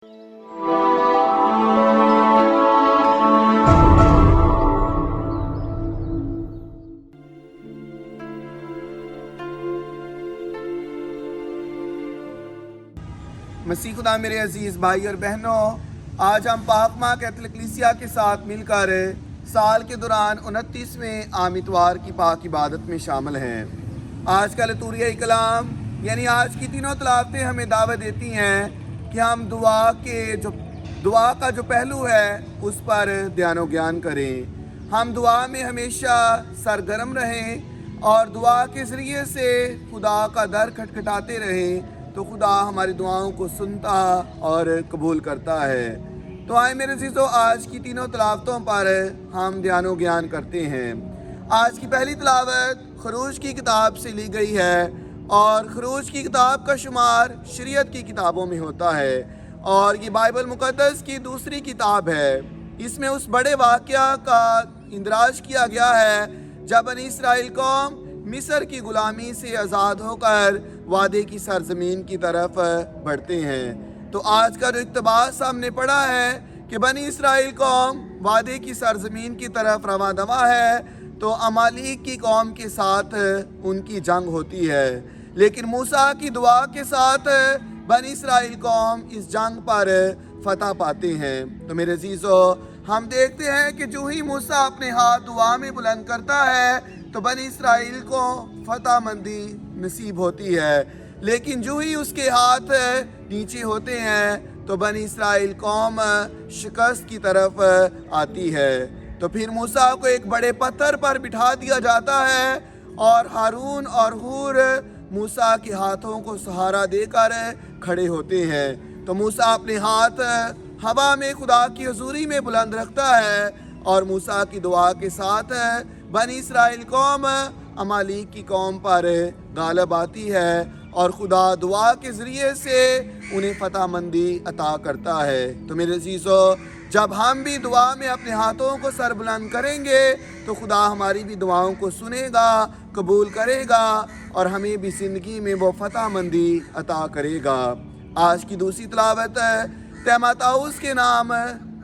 मसीह खुदा मेरे अजीज़ भाई और बहनों, आज हम पाक माँ कैथोलिक कलीसिया के साथ मिलकर साल के दौरान 29वें आम इतवार की पाक इबादत में शामिल हैं। आज का लतूरिया कलाम यानी आज की तीनों तलावतें हमें दावत देती हैं कि हम दुआ का जो पहलू है उस पर ध्यान ज्ञान करें। हम दुआ में हमेशा सरगर्म रहें और दुआ के ज़रिए से खुदा का दर खटखटाते रहें, तो खुदा हमारी दुआओं को सुनता और कबूल करता है। तो आए मेरे अज़ीज़ों, आज की तीनों तलावतों पर हम ध्यान ज्ञान करते हैं। आज की पहली तलावत खरूज की किताब से ली गई है और खरूज की किताब का शुमार शरीयत की किताबों में होता है और ये बाइबल मुक़द्दस की दूसरी किताब है। इसमें उस बड़े वाक़या का इंदराज किया गया है जब बनी इस्राएल कौम मिस्र की ग़ुलामी से आज़ाद होकर वादे की सरज़मीन की तरफ बढ़ते हैं। तो आज का जो इक़्तिबास हमने पढ़ा है कि बनी इस्राएल कौम वादे की सरज़मीन की तरफ रवां दवा है, तो अमालीक की कौम के साथ उनकी जंग होती है, लेकिन मूसा की दुआ के साथ बनी इस्राएल कौम इस जंग पर फतह पाते हैं। तो मेरे अज़ीज़ों, हम देखते हैं कि जो ही मूसा अपने हाथ दुआ में बुलंद करता है तो बनी इस्राएल को फतह मंदी नसीब होती है, लेकिन जो ही उसके हाथ नीचे होते हैं तो बनी इस्राएल कौम शिकस्त की तरफ आती है। तो फिर मूसा को एक बड़े पत्थर पर बिठा दिया जाता है और हारून और हूर मूसा के हाथों को सहारा देकर खड़े होते हैं। तो मूसा अपने हाथ हवा में खुदा की हुजूरी में बुलंद रखता है और मूसा की दुआ के साथ बनी इस्राएल कौम अमालीक की कौम पर गालिब आती है और खुदा दुआ के ज़रिए से उन्हें फतह मंदी अता करता है। तो मेरे अज़ीज़ों, जब हम भी दुआ में अपने हाथों को सरबुलंद करेंगे तो खुदा हमारी भी दुआओं को सुनेगा, कबूल करेगा और हमें भी ज़िंदगी में वो फतह मंदी अता करेगा। आज की दूसरी तलावत तीमुथियुस के नाम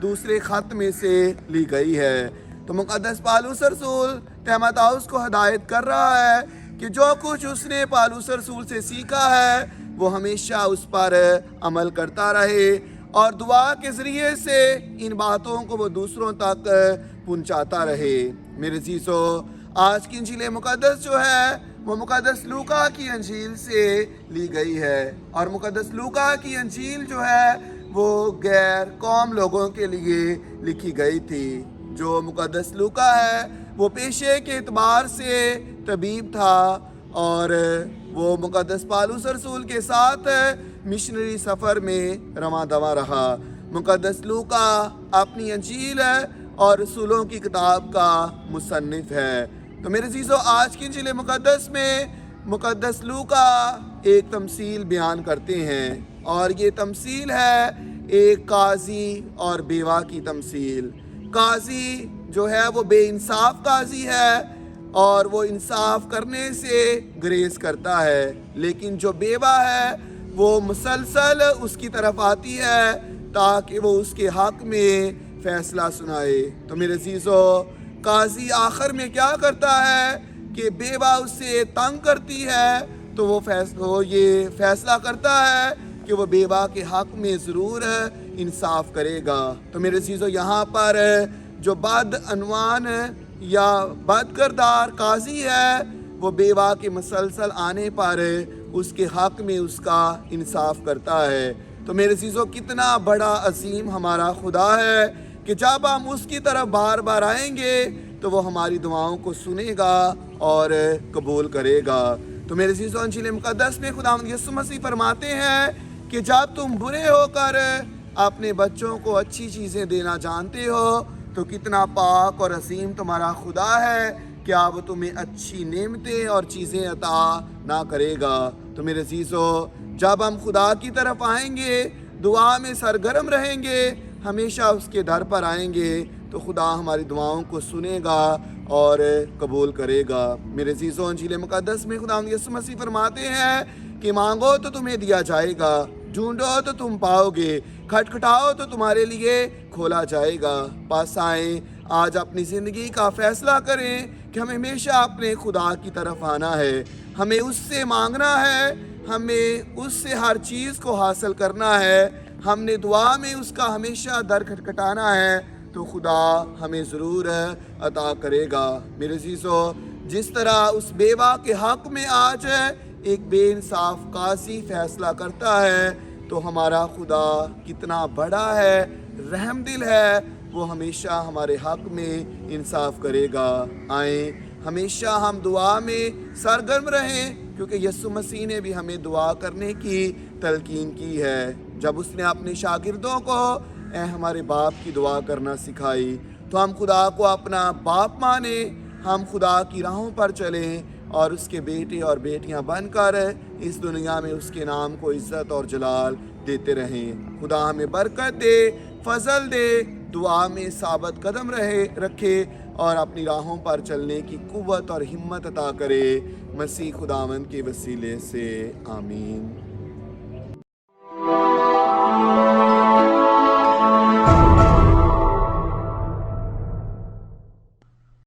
दूसरे ख़त में से ली गई है। तो मुक़द्दस पौलुस रसूल तीमुथियुस को हदायत कर रहा है कि जो कुछ उसने पौलुस रसूल से सीखा है वो हमेशा उस पर अमल करता रहे और दुआ के ज़रिए से इन बातों को वो दूसरों तक पहुंचाता रहे। मेरे अज़ीज़ों, आज की इंजील मुक़द्दस जो है वो मुक़द्दस लूका की इंजील से ली गई है और मुक़द्दस लूका की इंजील जो है वो गैर कौम लोगों के लिए लिखी गई थी। जो मुक़द्दस लूका है वो पेशे के एतबार से तबीब था और वो मुक़द्दस पौलुस रसूल के साथ मिशनरी सफ़र में रवां दवा रहा। मुक़द्दस लूका अपनी इंजील और रसूलों की किताब का मुसन्निफ़ है। तो मेरे अज़ीज़ों, आज की इंजील मुक़द्दस में मुक़द्दस लूका एक तमसील बयान करते हैं और ये तमसील है एक काजी और बेवा की तमसील। काजी जो है वो बेइंसाफ काजी है और वो इंसाफ करने से ग्रेज करता है, लेकिन जो बेवा है वो मुसलसल उसकी तरफ आती है ताकि वो उसके हक में फ़ैसला सुनाए। तो मेरे अज़ीज़ों, काजी आखिर में क्या करता है कि बेवा उससे तंग करती है तो वो ये फ़ैसला करता है कि वो बेवा के हक में ज़रूर इंसाफ करेगा। तो मेरे अज़ीज़ों, यहाँ पर जो बदअनवान या बदकिरदार काजी है वो बेवा के मुसलसल आने पर उसके हक में उसका इंसाफ करता है। तो मेरे अज़ीज़ों, कितना बड़ा अज़ीम हमारा खुदा है कि जब हम उसकी तरफ बार बार आएंगे तो वो हमारी दुआओं को सुनेगा और कबूल करेगा। तो मेरे अज़ीज़ों, इंजील मुक़द्दस में खुदावंद यीशु मसीह फरमाते हैं कि जब तुम बुरे होकर अपने बच्चों को अच्छी चीज़ें देना जानते हो तो कितना पाक और असीम तुम्हारा खुदा है, क्या वो तुम्हें अच्छी नेमतें और चीज़ें अता ना करेगा। तो मेरे अज़ीज़ों, जब हम खुदा की तरफ आएंगे, दुआ में सरगर्म रहेंगे, हमेशा उसके दर पर आएंगे, तो खुदा हमारी दुआओं को सुनेगा और कबूल करेगा। मेरे अज़ीज़ों, इंजील मुक़द्दस में खुदा यीशु मसीह फरमाते हैं कि मांगो तो तुम्हें दिया जाएगा, ढूंढो तो तुम पाओगे, खटखटाओ तो तुम्हारे लिए खोला जाएगा। पास आए, आज अपनी ज़िंदगी का फैसला करें कि हमें हमेशा अपने खुदा की तरफ आना है, हमें उससे मांगना है, हमें उससे हर चीज़ को हासिल करना है, हमने दुआ में उसका हमेशा दर खटखटाना है, तो खुदा हमें ज़रूर अता करेगा। मेरे अज़ीज़ों, जिस तरह उस बेवा के हक़ में आज एक बेइंसाफ काज़ी फ़ैसला करता है, तो हमारा खुदा कितना बड़ा है, रहमदिल है, वो हमेशा हमारे हक़ में इंसाफ करेगा। आएँ हमेशा हम दुआ में सरगर्म रहें, क्योंकि यीशु मसीह ने भी हमें दुआ करने की तलकीन की है। जब उसने अपने शागिर्दों को ए हमारे बाप की दुआ करना सिखाई, तो हम खुदा को अपना बाप माने, हम खुदा की राहों पर चलें और उसके बेटे और बेटियां बनकर इस दुनिया में उसके नाम को इज़्ज़त और जलाल देते रहें। खुदा हमें बरकत दे, फजल दे, दुआ में साबित कदम रखे और अपनी राहों पर चलने की कुव्वत और हिम्मत अता करे। मसीह खुदावंद के वसीले से आमीन।